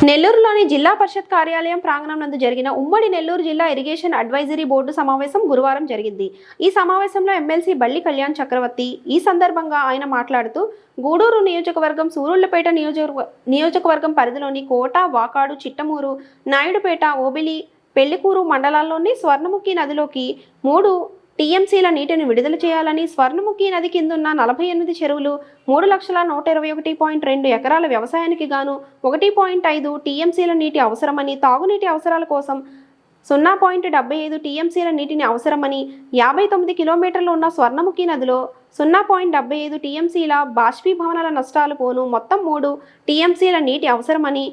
నెల్లూరులోని జిల్లా పరిషత్ కార్యాలయం ప్రాంగణం నందు జరిగిన ఉమ్మడి నెల్లూరు జిల్లా ఇరిగేషన్ అడ్వైజరీ బోర్డు సమావేశం గురువారం జరిగింది. ఈ సమావేశంలో ఎమ్మెల్సీ బల్లి కళ్యాణ్ చక్రవర్తి ఈ సందర్భంగా ఆయన మాట్లాడుతూ గూడూరు నియోజకవర్గం, సూరూళ్లపేట నియోజకవర్గం పరిధిలోని కోట, వాకాడు, చిట్టమూరు, నాయుడుపేట, ఓబిలి, పెళ్లికూరు మండలాల్లోని స్వర్ణముఖి నదిలోకి 3 టీఎంసీల నీటిని విడుదల చేయాలని, స్వర్ణముఖి నది కిందున్న 48 చెరువులు 3,121.2 ఎకరాల వ్యవసాయానికి గాను 1.5 టీఎంసీల నీటి అవసరమని, తాగునీటి అవసరాల కోసం 0.75 టీఎంసీల నీటిని అవసరమని, 59 కిలోమీటర్లు ఉన్న స్వర్ణముఖి నదిలో 0.75 టీఎంసీల బాష్పీభవనాల నష్టాలు పోను మొత్తం 3 టీఎంసీల నీటి అవసరమని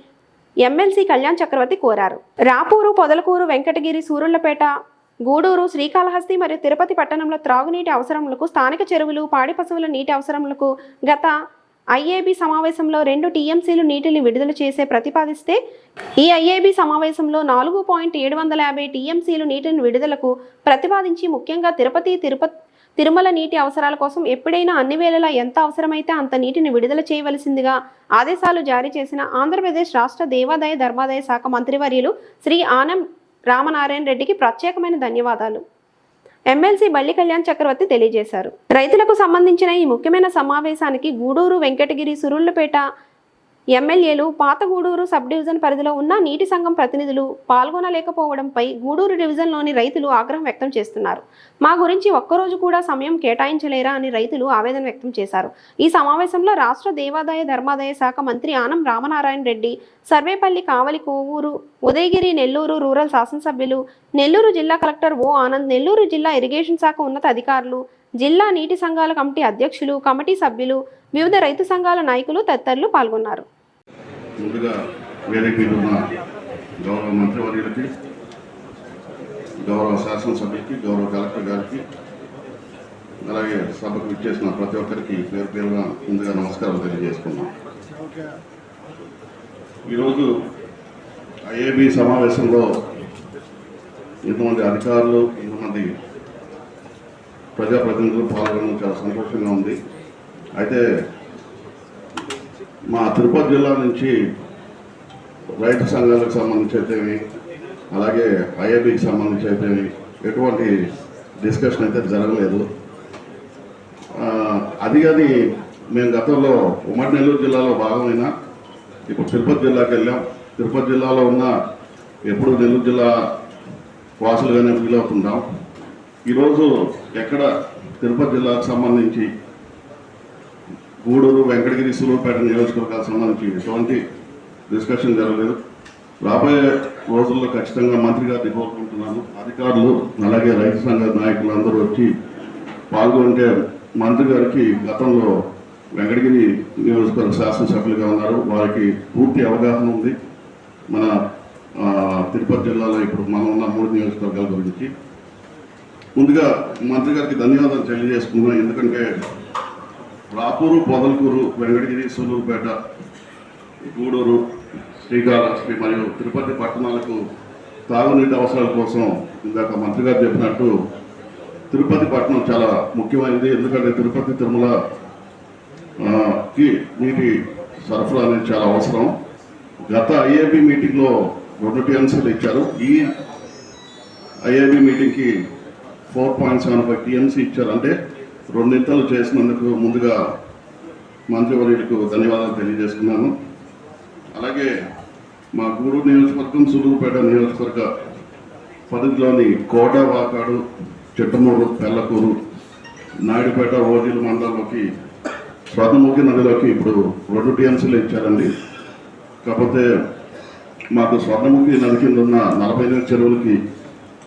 ఎమ్మెల్సీ కళ్యాణ్ చక్రవర్తి కోరారు. రాపూరు, పొదలకూరు, వెంకటగిరి, సూరూళ్లపేట, గూడూరు, శ్రీకాళహస్తి మరియు తిరుపతి పట్టణంలో త్రాగునీటి అవసరములకు, స్థానిక చెరువులు, పాడి పశువుల నీటి అవసరములకు గత ఐఏబీ సమావేశంలో 2 టీఎంసీలు నీటిని విడుదల చేసే ప్రతిపాదిస్తే, ఈ ఐఏబీ సమావేశంలో 4.750 టీఎంసీలు నీటిని విడుదలకు ప్రతిపాదించి, ముఖ్యంగా తిరుమల నీటి అవసరాల కోసం ఎప్పుడైనా అన్ని వేళలా ఎంత అవసరమైతే అంత నీటిని విడుదల చేయవలసిందిగా ఆదేశాలు జారీ చేసిన ఆంధ్రప్రదేశ్ రాష్ట్ర దేవాదాయ ధర్మాదాయ శాఖ మంత్రివర్యులు శ్రీ ఆనం రామనారాయణ రెడ్డికి ప్రత్యేకమైన ధన్యవాదాలు ఎమ్మెల్సీ బల్లి కళ్యాణ్ చక్రవర్తి తెలియజేశారు. రైతులకు సంబంధించిన ఈ ముఖ్యమైన సమావేశానికి గూడూరు, వెంకటగిరి, సూరూళ్లపేట ఎమ్మెల్యేలు, పాత గూడూరు సబ్ డివిజన్ పరిధిలో ఉన్న నీటి సంఘం ప్రతినిధులు పాల్గొనలేకపోవడంపై గూడూరు డివిజన్లోని రైతులు ఆగ్రహం వ్యక్తం చేస్తున్నారు. మా గురించి ఒక్కరోజు కూడా సమయం కేటాయించలేరా అని రైతులు ఆవేదన వ్యక్తం చేశారు. ఈ సమావేశంలో రాష్ట్ర దేవాదాయ ధర్మాదాయ శాఖ మంత్రి ఆనం రామనారాయణ రెడ్డి, సర్వేపల్లి, కావలి, కోవూరు, ఉదయగిరి, నెల్లూరు రూరల్ శాసనసభ్యులు, నెల్లూరు జిల్లా కలెక్టర్ ఓ ఆనంద్, నెల్లూరు జిల్లా ఇరిగేషన్ శాఖ ఉన్నత అధికారులు, జిల్లా నీటి సంఘాల కమిటీ అధ్యక్షులు, కమిటీ సభ్యులు, వివిధ రైతు సంఘాల నాయకులు తదితరులు పాల్గొన్నారు. ముందుగా వేదిక మీద ఉన్న గౌరవ మంత్రివర్యులకి, గౌరవ శాసనసభ్యులకి, గౌరవ కలెక్టర్ గారికి, అలాగే సభకు విచ్చేసిన ప్రతి ఒక్కరికి పేరు పేరుగా ముందుగా నమస్కారం తెలియజేసుకున్నాం. ఈరోజు ఐఏబీ సమావేశంలో ఇంతమంది అధికారులు, ఇంతమంది ప్రజాప్రతినిధులు పాల్గొనడం చాలా సంతోషంగా ఉంది. అయితే మా తిరుపతి జిల్లా నుంచి రైతు సంఘాలకు సంబంధించి అయితేమి, అలాగే ఐఏబీకి సంబంధించి అయితేమి ఎటువంటి డిస్కషన్ అయితే జరగలేదు. అది మేము గతంలో ఉమ్మడి నెల్లూరు జిల్లాలో భాగమైన ఇప్పుడు తిరుపతి జిల్లాకి వెళ్ళాం. తిరుపతి జిల్లాలో ఉన్న ఎప్పుడు నెల్లూరు జిల్లా వాసులుగానే ఫీల్ అవుతుంటాం. ఈరోజు ఎక్కడ తిరుపతి జిల్లాకు సంబంధించి గూడూరు, వెంకటగిరి, సూరూరుపేట నియోజకవర్గాలకు సంబంధించి ఎటువంటి డిస్కషన్ జరగలేదు. రాబోయే రోజుల్లో ఖచ్చితంగా మంత్రి గారిని కోరుకుంటున్నాను, అధికారులు అలాగే రైతు సంఘ నాయకులు అందరూ వచ్చి పాల్గొంటే, మంత్రి గారికి గతంలో వెంకటగిరి నియోజకవర్గ శాసనసభ్యులుగా ఉన్నారు, వారికి పూర్తి అవగాహన ఉంది మన తిరుపతి జిల్లాలో ఇప్పుడు మనం ఉన్న 3 నియోజకవర్గాల గురించి. ముందుగా మంత్రి గారికి ధన్యవాదాలు తెలియజేసుకున్నాం. ఎందుకంటే రాపూరు, పొదలకూరు, వెంకటగిరి, సూలూరుపేట, గూడూరు, శ్రీకాళహస్తి మరియు తిరుపతి పట్టణాలకు తాగునీటి అవసరాల కోసం ఇందాక మంత్రి గారు చెప్పినట్టు తిరుపతి పట్టణం చాలా ముఖ్యమైనది. ఎందుకంటే తిరుపతి, తిరుమలకి నీటి సరఫరా అనేది చాలా అవసరం. గత ఐఏబీ మీటింగ్లో 2 టీఎంసీలు ఇచ్చారు. ఈ ఐఏబీ మీటింగ్కి 4.75 టీఎంసీ ఇచ్చారు. అంటే 2 ఇంతలు చేసినందుకు ముందుగా మంత్రివర్యులకు ధన్యవాదాలు తెలియజేసుకున్నాను. అలాగే మా గూడూరు నియోజకవర్గం, సూలూరుపేట నియోజకవర్గ పరిధిలోని కోట, వాకాడు, చిట్టమూరు, పెళ్లకూరు, నాయుడుపేట, ఓజిల మండలంలోకి స్వర్ణముఖి నదిలోకి ఇప్పుడు 2 టీఎంసీలు ఇచ్చారండి. కాకపోతే మాకు స్వర్ణముఖి నది కింద ఉన్న 48 చెరువులకి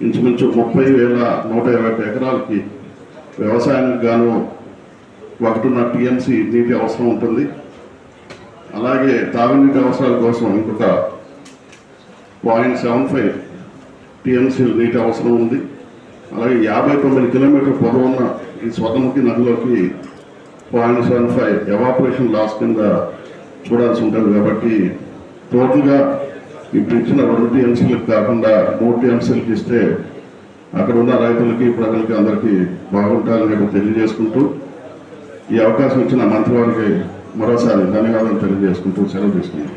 ఇంచుమించు 30,120 ఎకరాలకి వ్యవసాయానికి గాను 1.5 టీఎంసీ నీటి అవసరం ఉంటుంది. అలాగే తాగునీటి అవసరాల కోసం ఇంకొక 0.75 టీఎంసీ నీటి అవసరం ఉంది. అలాగే 59 కిలోమీటర్ల పొడవున్న ఈ స్వర్ణముఖి నదిలోకి 0.75 ఎవాపరేషన్ లాస్ కింద చూడాల్సి ఉంటుంది. కాబట్టి టోటల్గా ఇప్పుడు ఇచ్చిన 2 టీఎంసీలకు కాకుండా 3 టీఎంసీలకు ఇస్తే అక్కడ ఉన్న రైతులకి, ప్రజలకి అందరికీ బాగుంటారని తెలియజేసుకుంటూ ఈ అవకాశం ఇచ్చిన మంత్రి వారికి మరోసారి ధన్యవాదాలు తెలియజేసుకుంటూ సెలవు తీసుకున్నాను.